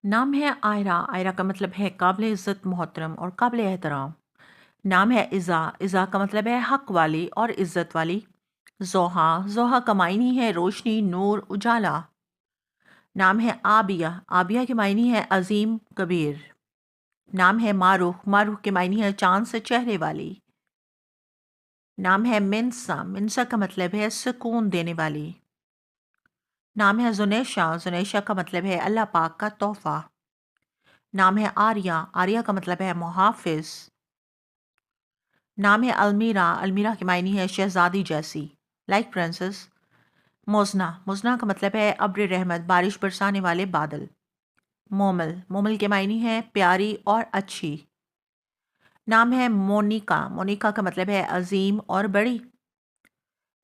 नाम है आयरा। आयरा का मतलब है काबिल इज़्ज़त, मोहतरम और काबिल एहतराम। नाम है इज़ा। इज़ा का मतलब है हक वाली और इज़्ज़त वाली। ज़ोहा। ज़ोहा का मायनी है रोशनी, नूर, उजाला। नाम है आबिया। आबिया के मायनी है अजीम, कबीर। नाम है मारूख। मारूख के मायनी है चांद से चेहरे वाली। नाम है मिनसा। मिनसा का मतलब है सुकून देने वाली। नाम है जुनेशा। जुनेशा का मतलब है अल्लाह पाक का तोहफा। नाम है आर्या। आर्या का मतलब है मुहाफ़िज़। नाम है अलमीरा। अलमीरा की मायनी है शहज़ादी जैसी, लाइक प्रिंसेस। मोज़ना। मोज़ना का मतलब है अब्र रहमत, बारिश बरसाने वाले बादल। मोमल। मोमल के मायनी है प्यारी और अच्छी। नाम है मोनिका। मोनिका का मतलब है अजीम और बड़ी।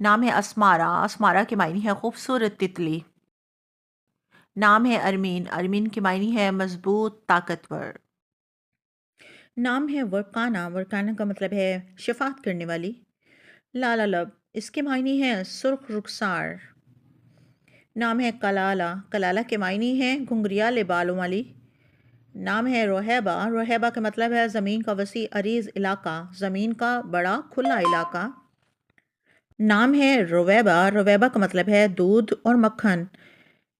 नाम है अस्मारा। अस्मारा के मायनी है खूबसूरत तितली। नाम है अरमीन। अरमीन की मायनी है मजबूत, ताकतवर। नाम है वरकाना। वरकाना का मतलब है शफात करने वाली। लाला लब। इसके मायनी है सुर्ख रुखसार। नाम है कलाला। कलाला के मायनी है घुंघरियाले बालों वाली। नाम है रोहैबा। रोहैबा का मतलब है ज़मीन का वसी अरीज इलाका, ज़मीन का बड़ा खुला इलाका। नाम है रोवैबा। रोवैबा का मतलब है दूध और मक्खन।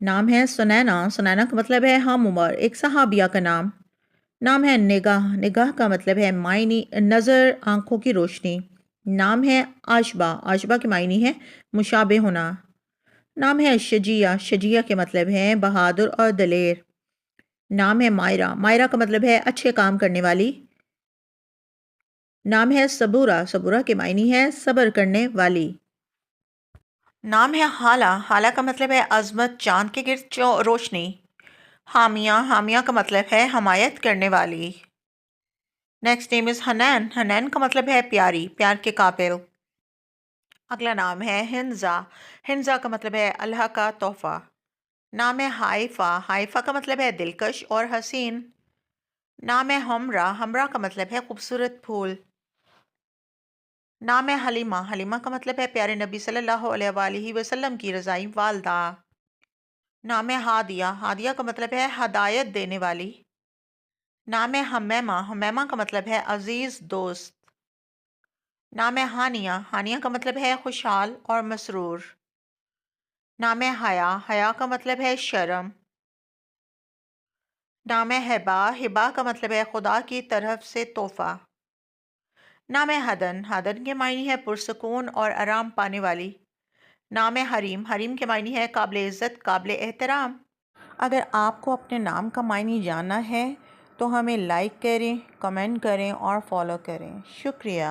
नाम है सुनैना। सुनैना का मतलब है हम उमर, एक सहाबिया का नाम। नाम है निगाह। निगाह का मतलब है मायनी नज़र, आंखों की रोशनी। नाम है आशबा। आशबा के मायनी है मुशाबे होना। नाम है शजिया। शजिया के मतलब है बहादुर और दलेर। नाम है मायरा। मायरा का मतलब है अच्छे काम करने वाली। नाम है सबूरा। सबूरा के मायनी है सब्र करने वाली। नाम है हाला। हाला का मतलब है अजमत, चांद के गिर्द रोशनी। हामिया। हामिया का मतलब है हमायत करने वाली। Next name is Hanain. Hanain का मतलब है प्यारी, प्यार के काबिल। अगला नाम है हिंजा। हिंजा का मतलब है अल्लाह का तोहफा। नाम है हाइफा। हाइफा का मतलब है दिलकश और हसीन। नाम है हमरा। हमरा का मतलब है खूबसूरत फूल। नाम है हलीमा। हलीमा का मतलब है प्यारे नबी सल्लल्लाहु अलैहि वसल्लम की रज़ाई वालदा। नाम है हादिया। हादिया का मतलब है हदायत देने वाली। नाम है हमैमा। हमैमा का मतलब है अजीज़ दोस्त। नाम है हानिया। हानिया का मतलब है खुशहाल और मसरूर। नाम है हया। हया का मतलब है शर्म। नाम है हिबा। हिबा का मतलब है खुदा की तरफ से तोहफा। नाम है हदन। हदन के मायनी है पुरसकून और आराम पाने वाली। नाम है हरीम। हरीम के मायनी है काबिल इज़्ज़त, काबिल एहतराम। अगर आपको अपने नाम का मायनी जानना है तो हमें लाइक करें, कमेंट करें और फॉलो करें। शुक्रिया।